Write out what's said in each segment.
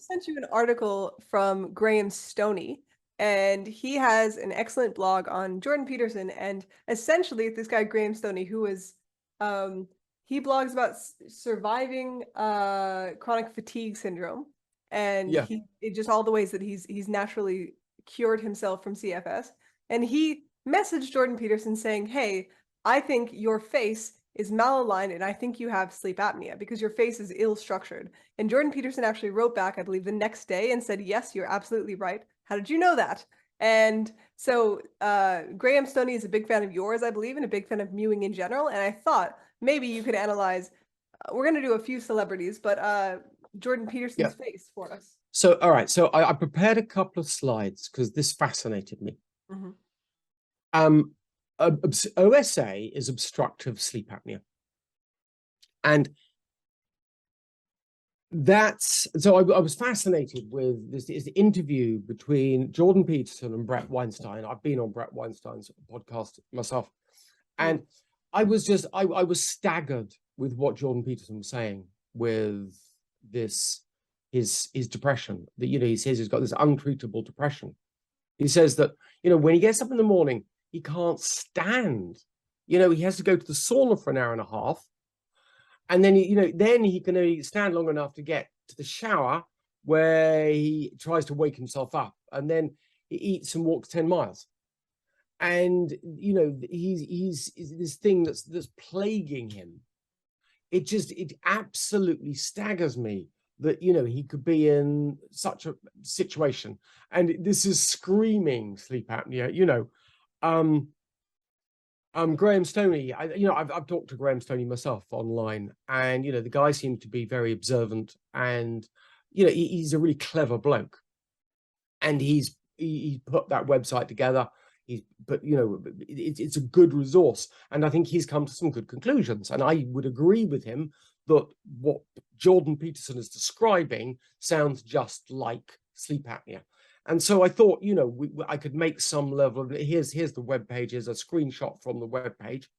sent you an article from Stoney, and he has an excellent blog on Jordan Peterson. And essentially, this guy Stoney, who is he blogs about surviving chronic fatigue syndrome, and Yeah. just all the ways that he's naturally cured himself from CFS. And he messaged Jordan Peterson saying, "Hey, I think your face is malaligned, and I think you have sleep apnea because your face is ill-structured." And Jordan Peterson actually wrote back, I believe, the next day and said, "Yes, you're absolutely right. How did you know that?" And so Graham Stoney is a big fan of yours, I believe, and a big fan of mewing in general. And I thought maybe you could analyze, we're going to do a few celebrities, but Jordan Peterson's face for us. So, all right. So I prepared a couple of slides because this fascinated me. OSA is obstructive sleep apnea. And that's, so I was fascinated with this interview between Jordan Peterson and Brett Weinstein. I've been on Brett Weinstein's podcast myself. And I was staggered with what Jordan Peterson was saying with this, his depression. That, he says he's got this untreatable depression. He says that, when he gets up in the morning, he can't stand. He has to go to the sauna for an hour and a half. And then, then he can only stand long enough to get to the shower where he tries to wake himself up. And then he eats and walks 10 miles. And, he's this thing that's plaguing him. It absolutely staggers me that, he could be in such a situation. And this is screaming sleep apnea, Graham Stoney, I've talked to Graham Stoney myself online, and the guy seems to be very observant, and he's a really clever bloke, and he put that website together. It's a good resource, and I think he's come to some good conclusions. And I would agree with him that what Jordan Peterson is describing sounds just like sleep apnea. And so I thought, I could make some level of, here's the web page, here's a screenshot from the web page.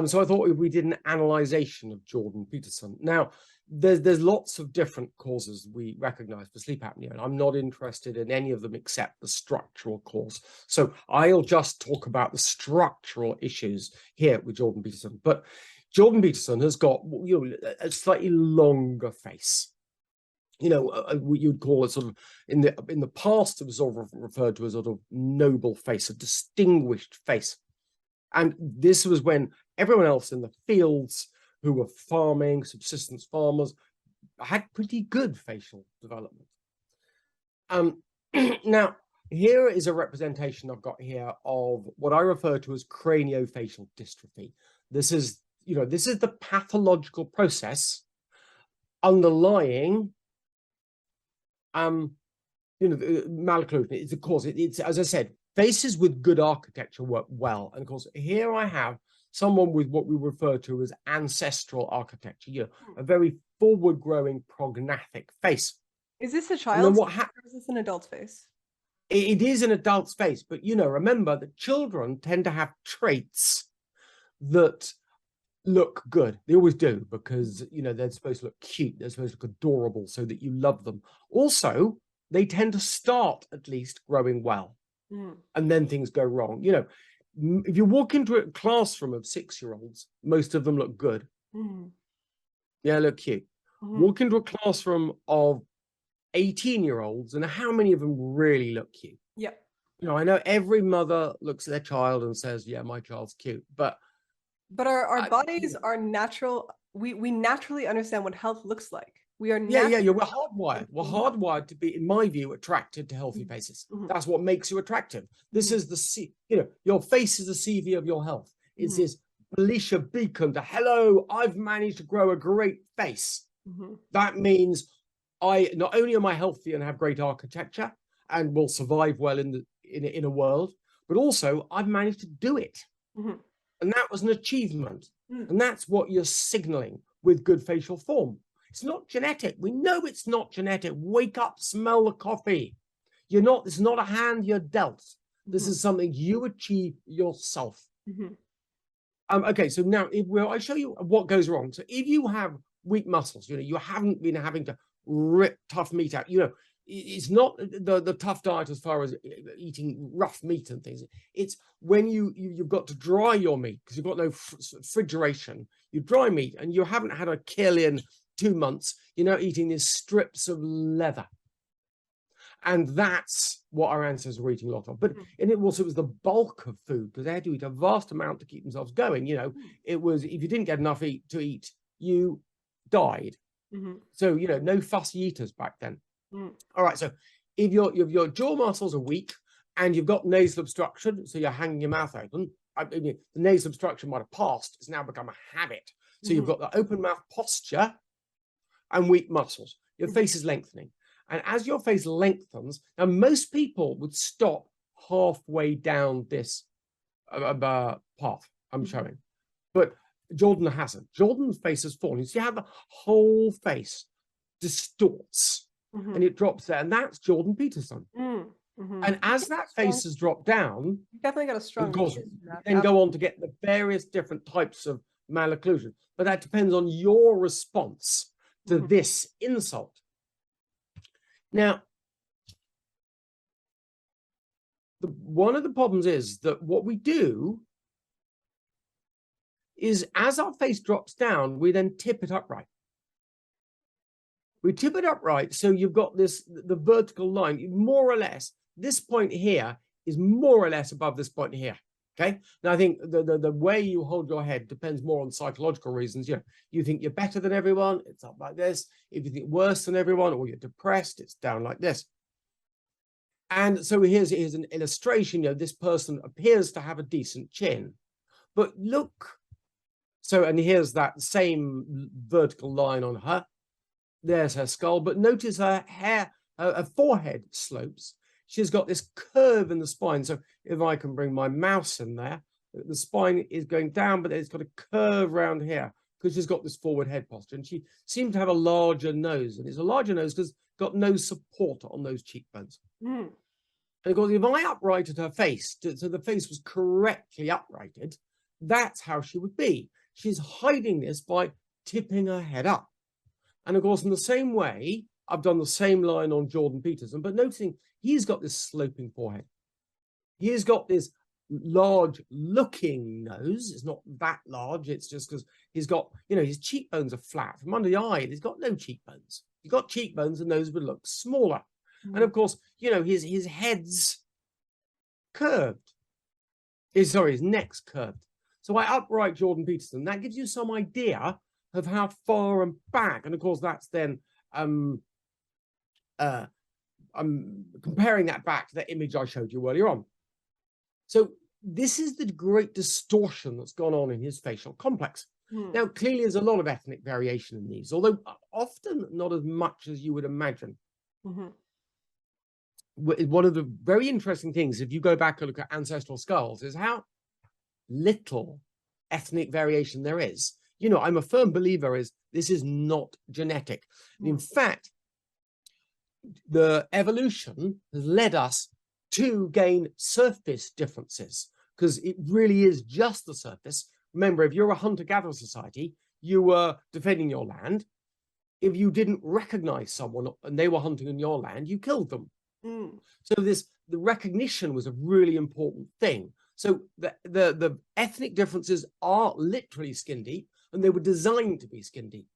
So I thought we did an analyzation of Jordan Peterson. Now, there's lots of different causes we recognize for sleep apnea, and I'm not interested in any of them except the structural cause. So I'll just talk about the structural issues here with Jordan Peterson. But Jordan Peterson has got, a slightly longer face. What you'd call it sort of in the past, it was sort of referred to as a sort of noble face, a distinguished face. And this was when everyone else in the fields who were farming, subsistence farmers, had pretty good facial development. Now, here is a representation I've got here of what I refer to as craniofacial dystrophy. This is the pathological process underlying malocclusion. It's of course, it's as I said, faces with good architecture work well. And of course, here I have someone with what we refer to as ancestral architecture, a very forward-growing prognathic face. Is this a child's face or is this an adult's face? It is an adult's face, but remember that children tend to have traits that look good. They always do, because they're supposed to look cute, they're supposed to look adorable so that you love them. Also, they tend to start at least growing well, and then things go wrong. If you walk into a classroom of 6-year-olds, most of them look good. Yeah, look cute. Walk into a classroom of 18-year-olds, and how many of them really look cute? Yep. I know every mother looks at their child and says, yeah, my child's cute, but our bodies are natural. We naturally understand what health looks like. We are we're hardwired. We're hardwired to be, in my view, attracted to healthy faces. That's what makes you attractive. This is your face is the CV of your health. It's this Alicia beacon to, hello, I've managed to grow a great face. That means not only am I healthy and have great architecture and will survive well in a world, but also I've managed to do it. And that was an achievement. And that's what you're signaling with good facial form. It's not genetic. We know it's not genetic. Wake up, smell the coffee. This is not a hand you're dealt. This is something you achieve yourself. Okay, so now I show you what goes wrong. So if you have weak muscles, you haven't been having to rip tough meat out. You know, it's not the tough diet as far as eating rough meat and things. It's when you've got to dry your meat because you've got no refrigeration. You dry meat and you haven't had a kill in 2 months. You're now eating these strips of leather. And that's what our ancestors were eating a lot of. But and it was the bulk of food because they had to eat a vast amount to keep themselves going. You know, it was, if you didn't get enough to eat, you died. So, you know, no fussy eaters back then. All right. So if your jaw muscles are weak and you've got nasal obstruction, so you're hanging your mouth open, I mean, the nasal obstruction might have passed. It's now become a habit. So you've got the open mouth posture and weak muscles. Your face is lengthening. And as your face lengthens, now most people would stop halfway down this path I'm showing, but Jordan hasn't. Jordan's face has fallen. You see how the whole face distorts and it drops there, and that's Jordan Peterson. And as that face has dropped down, you definitely got a strong. Of course, then go on to get the various different types of malocclusion, but that depends on your response to this insult. Now, one of the problems is that what we do is as our face drops down, we then tip it upright. We tip it upright, so you've got the vertical line, more or less. This point here is more or less above this point here. Okay. Now, I think the way you hold your head depends more on psychological reasons. You know, you think you're better than everyone, it's up like this. If you think worse than everyone, or you're depressed, it's down like this. And so here's an illustration. You know, this person appears to have a decent chin, but look. So, and here's that same vertical line on her. There's her skull, but notice her hair, her forehead slopes. She's got this curve in the spine. So if I can bring my mouse in there, the spine is going down, but it's got a curve around here because she's got this forward head posture. And she seemed to have a larger nose. And it's a larger nose because it's got no support on those cheekbones. And of course, if I uprighted her face, so the face was correctly uprighted, that's how she would be. She's hiding this by tipping her head up. And of course, in the same way, I've done the same line on Jordan Peterson, but noticing he's got this sloping forehead. He's got this large looking nose. It's not that large. It's just because he's got, you know, his cheekbones are flat. From under the eye, he's got no cheekbones. He's got cheekbones, the nose would look smaller. And of course, you know, his head's curved. His neck's curved. So I upright Jordan Peterson. That gives you some idea of how far and back. And of course, that's then I'm comparing that back to the image I showed you earlier on. So this is the great distortion that's gone on in his facial complex. Now, clearly, there's a lot of ethnic variation in these, although often not as much as you would imagine. One of the very interesting things, if you go back and look at ancestral skulls, is how little ethnic variation there is. You know, I'm a firm believer this is not genetic. In fact, the evolution has led us to gain surface differences because it really is just the surface. Remember, if you're a hunter-gatherer society, you were defending your land. If you didn't recognize someone and they were hunting on your land, you killed them. So the recognition was a really important thing. So the ethnic differences are literally skin deep, and they were designed to be skin deep.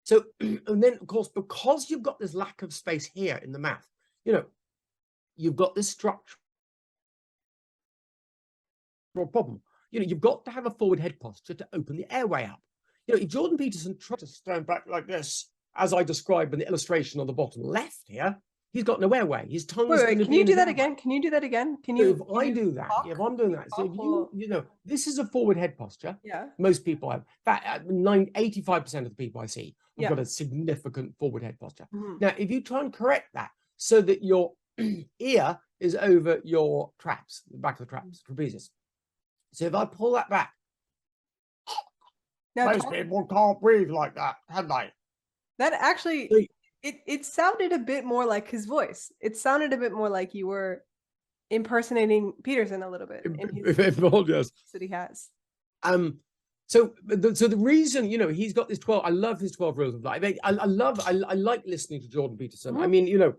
So, and then of course, because you've got this lack of space here in the mouth, you know, you've got this structural problem. You know, you've got to have a forward head posture to open the airway up. You know, if Jordan Peterson tried to stand back like this, as I described in the illustration on the bottom left here, he's got no airway. His tongue is going to be. Can you do that again? Can you do that again? Can you? If I do that, if I'm doing that, so if you know, this is a forward head posture. Yeah. Most people have. In fact, 85% of the people I see have got a significant forward head posture. Now, if you try and correct that so that your ear is over your traps, the back of the traps, trapezius. So if I pull that back, now, most people can't breathe like that, have they? That actually, it sounded a bit more like his voice. It sounded a bit more like you were impersonating Peterson a little bit in his yes. that he has. So the reason, you know, he's got this 12, I love his 12 rules of life. I like listening to Jordan Peterson. I mean, you know,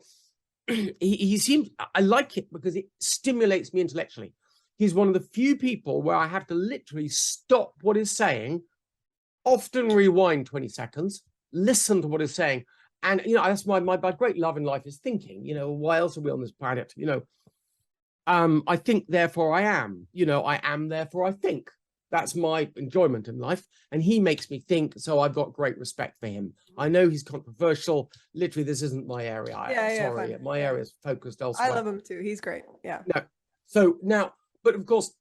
he seems, I like it because it stimulates me intellectually. He's one of the few people where I have to literally stop what he's saying, often rewind 20 seconds, listen to what he's saying. And, you know, that's my great love in life is thinking, you know, why else are we on this planet? You know, I think, therefore I am, you know, I am, therefore I think. That's my enjoyment in life. And he makes me think. So I've got great respect for him. I know he's controversial. Literally, this isn't my area. Sorry, my area is focused elsewhere. I love him too. He's great. Yeah. No. So now, but of course,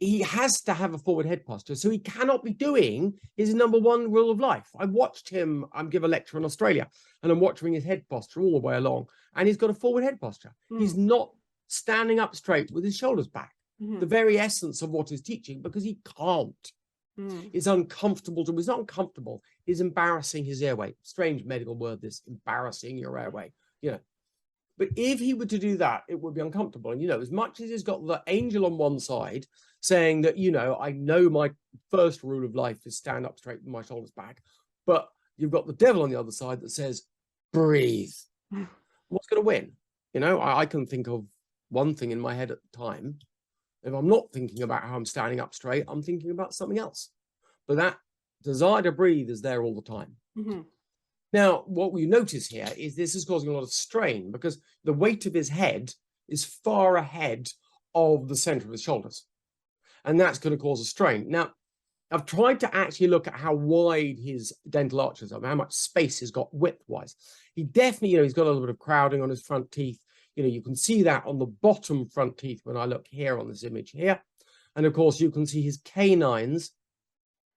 he has to have a forward head posture. So he cannot be doing his #1 rule of life. I watched him give a lecture in Australia, and I'm watching his head posture all the way along. And he's got a forward head posture. He's not standing up straight with his shoulders back. The very essence of what he's teaching, because he can't. It's uncomfortable to, it's not uncomfortable, he's embarrassing his airway. Strange medical word, this, embarrassing your airway, you know. But if he were to do that, it would be uncomfortable. And, you know, as much as he's got the angel on one side saying that, you know, I know my first rule of life is stand up straight with my shoulders back, but you've got the devil on the other side that says, breathe. What's going to win? You know, I can think of one thing in my head at the time. If I'm not thinking about how I'm standing up straight, I'm thinking about something else. But that desire to breathe is there all the time. Now, what we notice here is this is causing a lot of strain because the weight of his head is far ahead of the center of his shoulders. And that's going to cause a strain. Now, I've tried to actually look at how wide his dental arches are, how much space he's got width-wise. He definitely, you know, he's got a little bit of crowding on his front teeth. You know, you can see that on the bottom front teeth when I look here on this image here. And of course, you can see his canines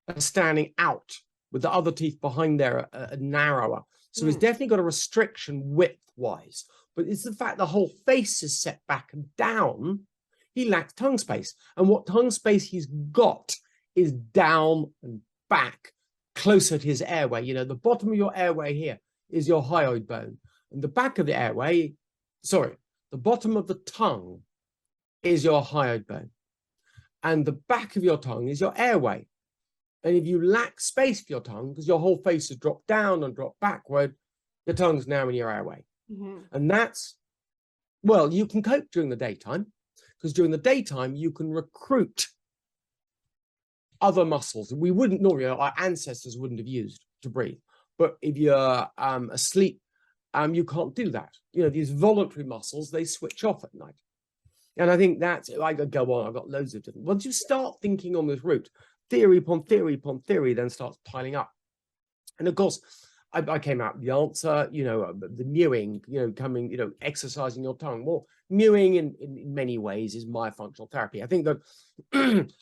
are standing out with the other teeth behind there are narrower. So he's definitely got a restriction width-wise. But it's the fact the whole face is set back and down. He lacks tongue space. And what tongue space he's got is down and back, closer to his airway. You know, the bottom of your airway here is your hyoid bone. And the back of the airway, sorry, the bottom of the tongue is your hyoid bone. And the back of your tongue is your airway. And if you lack space for your tongue, because your whole face has dropped down and dropped backward, the tongue's now in your airway. And that's, well, you can cope during the daytime, because during the daytime, you can recruit other muscles we wouldn't normally, our ancestors wouldn't have used to breathe. But if you're asleep, you can't do that. You know, these voluntary muscles, they switch off at night. And I think that's, I could go on, I've got loads of different, once you start thinking on this route, theory upon theory upon theory then starts piling up. And of course, I came out with the answer, you know, the mewing, you know, coming, you know, exercising your tongue. Well, mewing in many ways is myofunctional therapy. I think that,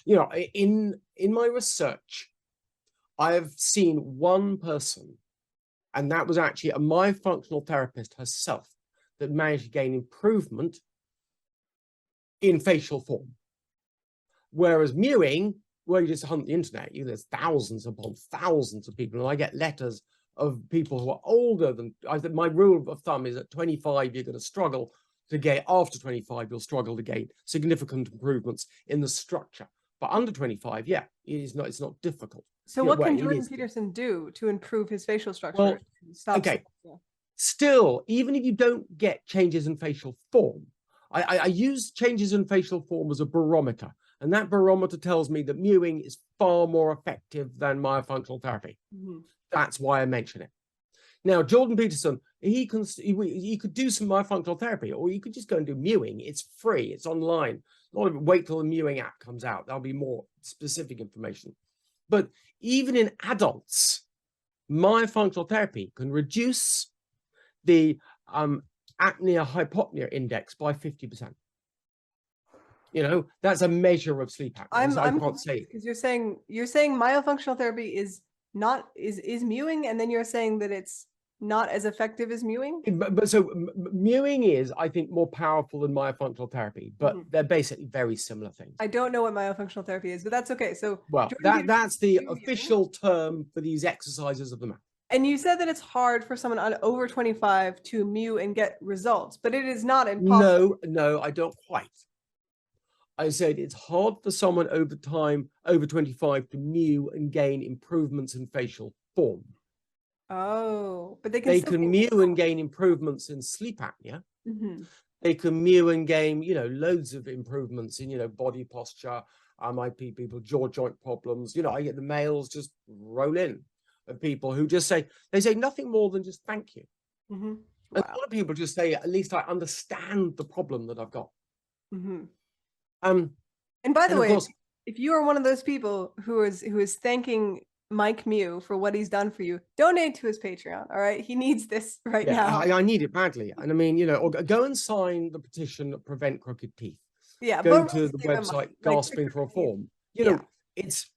you know, in my research, I have seen one person, and that was actually a myofunctional therapist herself, that managed to gain improvement in facial form. Whereas mewing, well, you just hunt the internet, there's thousands upon thousands of people, and I get letters of people who are older than, I think my rule of thumb is at 25, you're going to struggle to get, after 25, you'll struggle to gain significant improvements in the structure. But under 25, yeah, it's not difficult. So what can Jordan Peterson do to improve his facial structure? Well, okay. Still, even if you don't get changes in facial form, I use changes in facial form as a barometer. And that barometer tells me that mewing is far more effective than myofunctional therapy. That's why I mention it. Now, Jordan Peterson, he could do some myofunctional therapy, or you could just go and do mewing. It's free. It's online. Not even wait till the mewing app comes out. There'll be more specific information. But even in adults, myofunctional therapy can reduce the apnea-hypopnea index by 50%. You know, that's a measure of sleep apnea. I can't say, because you're saying myofunctional therapy is mewing, and then you're saying that it's not as effective as mewing. But so mewing is, I think, more powerful than myofunctional therapy, but they're basically very similar things. I don't know what myofunctional therapy is, but that's okay. So well, that's the official term for these exercises of the mouth. And you said that it's hard for someone over 25 to mew and get results, but it is not impossible. No, I don't quite. I said it's hard for someone over time, over 25, to mew and gain improvements in facial form. Oh, but they can They still can mew and gain improvements in sleep apnea. They can mew and gain, loads of improvements in, body posture. I people jaw joint problems. I get the mails just roll in of people who just say, they say nothing more than just thank you. And a Wow. lot of people just say, at least I understand the problem that I've got. And by the of way, course, if you are one of those people who is thanking Mike Mew for what he's done for you, donate to his Patreon. All right, he needs this right now. I need it badly. And I mean, or go and sign the petition that prevent crooked teeth. Yeah, Go but to the website gasping for reform. It's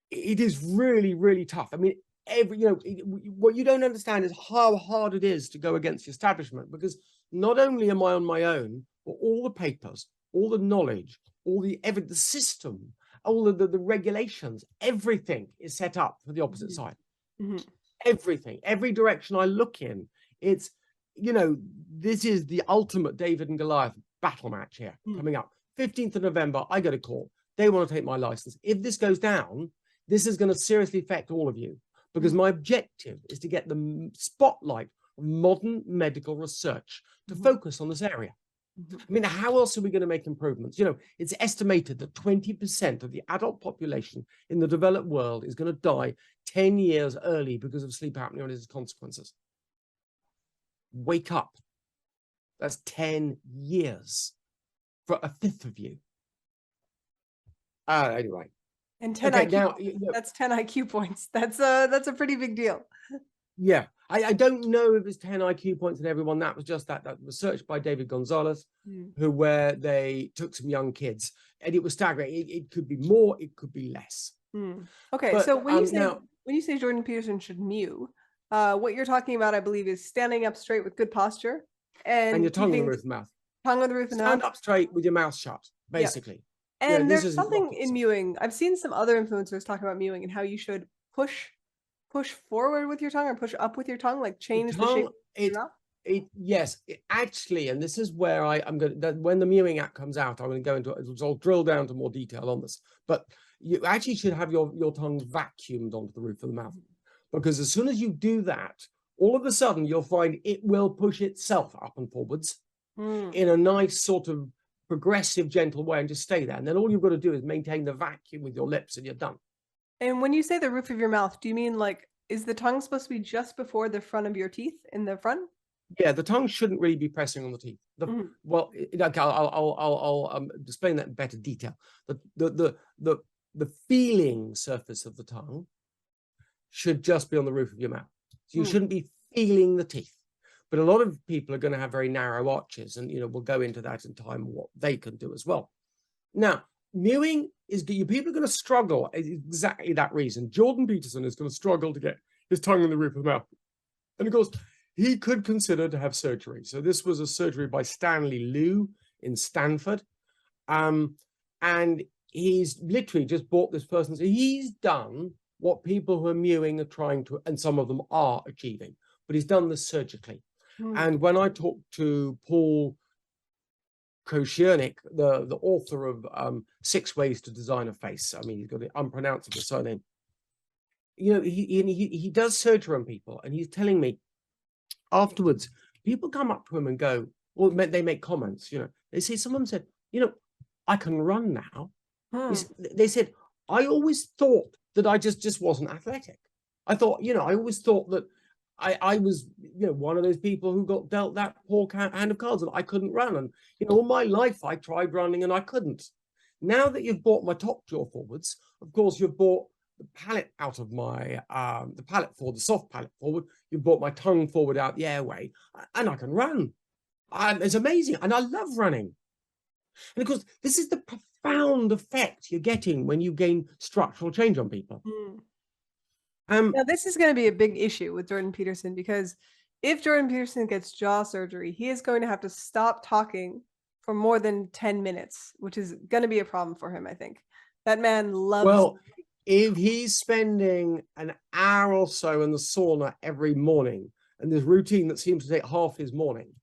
it is really, really tough. I mean, what you don't understand is how hard it is to go against the establishment, because not only am I on my own, but all the papers, all the knowledge, all the evidence, the system, all of the regulations, everything is set up for the opposite side. Everything, every direction I look in, it's, this is the ultimate David and Goliath battle match here coming up. 15th of November, I go to court. They want to take my license. If this goes down, this is going to seriously affect all of you, because my objective is to get the spotlight of modern medical research to focus on this area. I mean, how else are we going to make improvements? It's estimated that 20% of the adult population in the developed world is going to die 10 years early because of sleep apnea and its consequences. Wake up. That's 10 years for a fifth of you. Anyway. And 10 IQ, that's 10 IQ points. That's a pretty big deal. Yeah, I don't know if it's 10 IQ points in everyone. That was just that research by David Gonzalez, where they took some young kids, and it was staggering. It could be more, it could be less. Okay, but, so when you say Jordan Peterson should mew, what you're talking about, I believe, is standing up straight with good posture and your tongue on the roof of the mouth. Tongue on the roof of the mouth. Stand up straight with your mouth shut, basically. And there's something in mewing. I've seen some other influencers talk about mewing and how you should push forward with your tongue or push up with your tongue, like change the shape of your mouth. Yes, actually, and this is where I'm going to, when the mewing app comes out, I'm going to go into it. I'll drill down to more detail on this. But you actually should have your tongue vacuumed onto the roof of the mouth, because as soon as you do that, all of a sudden you'll find it will push itself up and forwards in a nice sort of progressive, gentle way, and just stay there. And then all you've got to do is maintain the vacuum with your lips, and you're done. And when you say the roof of your mouth, do you mean like, is the tongue supposed to be just before the front of your teeth in the front? Yeah, the tongue shouldn't really be pressing on the teeth. Well, okay, I'll explain that in better detail. The feeling surface of the tongue should just be on the roof of your mouth. So you shouldn't be feeling the teeth. But a lot of people are going to have very narrow arches, and we'll go into that in time, what they can do as well. Now, mewing is, people are going to struggle, exactly that reason. Jordan Peterson is going to struggle to get his tongue in the roof of the mouth. And of course, he could consider to have surgery. So this was a surgery by Stanley Liu in Stanford. And he's literally just bought this person. So he's done what people who are mewing are trying to, and some of them are achieving, but he's done this surgically. And when I talked to Paul Koshiernik, the author of 6 Ways to Design a Face, I mean, he's got an unpronounceable surname. He does surgery on people, and he's telling me afterwards, people come up to him and go, well, they make comments, they say, someone said, I can run now. They said, I always thought that I just wasn't athletic. I thought, I always thought that I was, one of those people who got dealt that poor hand of cards, and I couldn't run. And, all my life I tried running and I couldn't. Now that you've brought my top jaw forwards, of course, you've brought the palate out of my, the palate forward, the soft palate forward. You've brought my tongue forward out the airway, and I can run. It's amazing. And I love running. And of course, this is the profound effect you're getting when you gain structural change on people. Now, this is going to be a big issue with Jordan Peterson, because if Jordan Peterson gets jaw surgery, he is going to have to stop talking for more than 10 minutes, which is going to be a problem for him, I think. That man loves... Well, if he's spending an hour or so in the sauna every morning, and this routine that seems to take half his morning,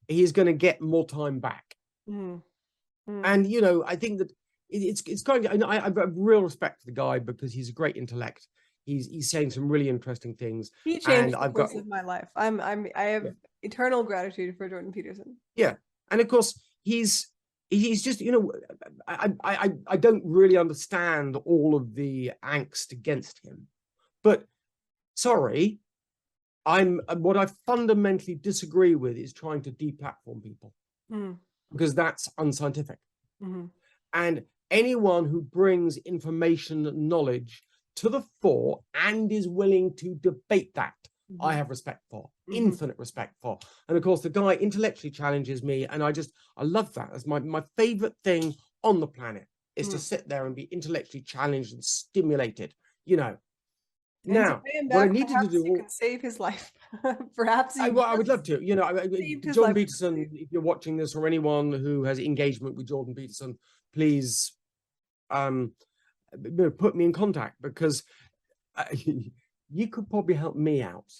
he's going to get more time back. Mm, mm. And I think that it's kind of, and I have real respect for the guy because he's a great intellect. He's saying some really interesting things, He and changed the I've got course of my life. I yeah, have eternal gratitude for Jordan Peterson. yeah. And of course he's just I don't really understand all of the angst against him, but sorry, what I fundamentally disagree with is trying to deplatform people Mm, because that's unscientific. mhm, And anyone who brings information and knowledge to the fore and is willing to debate that, I mhm, have respect for, mhm, infinite respect for. And of course, the guy intellectually challenges me, and I love that. That's my favorite thing on the planet is to mm. sit there and be intellectually challenged and stimulated. You know. And to Now, pay him what I back, needed to perhaps you do, can save his life. Perhaps you well, I would just love to. saved his Jordan life. Peterson, if you're watching this, or anyone who has engagement with Jordan Peterson, please um, put me in contact because uh, you could probably help me out,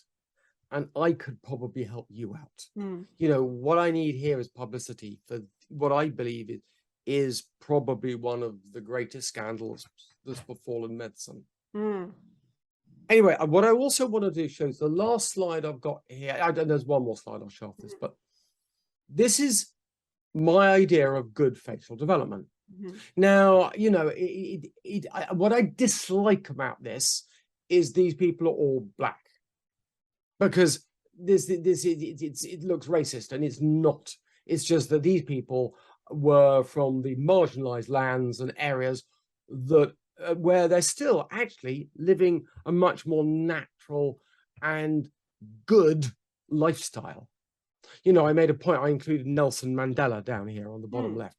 and I could probably help you out. Mm, What I need here is publicity for what I believe is probably one of the greatest scandals that's befallen medicine. mm, Anyway, what I also want to do shows the last slide I've got here. There's one more slide I'll show off this, but this is my idea of good facial development. mhm. Now, what I dislike about this is these people are all black because it looks racist, and it's not. It's just that these people were from the marginalized lands and areas that where they're still actually living a much more natural and good lifestyle. I made a point. I included Nelson Mandela down here on the bottom Mm. left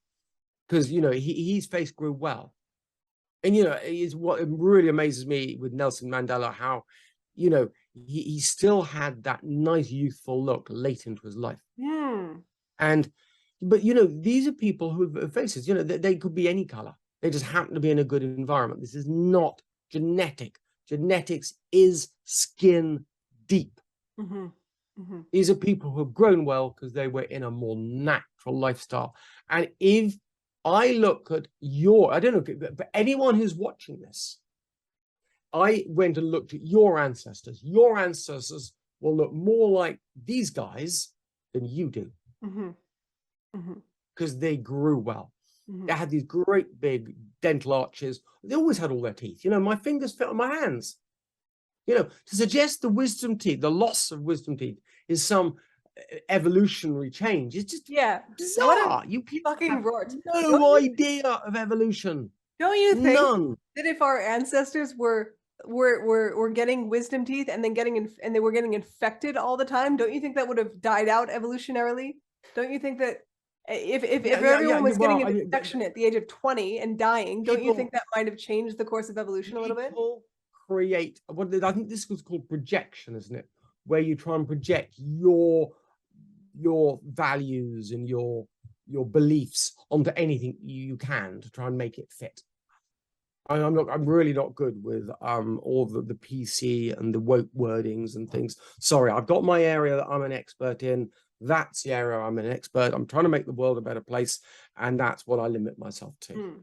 because his face grew well, and is what really amazes me with Nelson Mandela, how he still had that nice youthful look late into his life. Mm. And but these are people who have faces, they could be any color, they just happen to be in a good environment. This is not genetics is skin deep. Mhm, mhm. These are people who have grown well because they were in a more natural lifestyle. And if I look at I don't know, but anyone who's watching this, I went and looked at your ancestors. Your ancestors will look more like these guys than you do Mhm, mhm, because they grew well. They mhm. had these great big dental arches. They always had all their teeth. My fingers fit on my hands. To suggest the wisdom teeth, the loss of wisdom teeth, is some evolutionary change. It's just Yeah. What a bizarre. You people fucking have rort. Don't no you idea of evolution. don't you think None. that if our ancestors were getting wisdom teeth and then and they were getting infected all the time, don't you think that would have died out evolutionarily? Don't you think that if Yeah, yeah, yeah. everyone was getting Well, an infection at the age of 20 and dying, don't you think people that might have changed the course of evolution a little bit? people create I think this was called projection, isn't it? Where you try and project your values and your beliefs onto anything you can to try and make it fit. I'm really not good with all the PC and the woke wordings and things. Sorry, I've got my area that I'm an expert in. That's the area I'm an expert. I'm trying to make the world a better place, and that's what I limit myself to. Mm.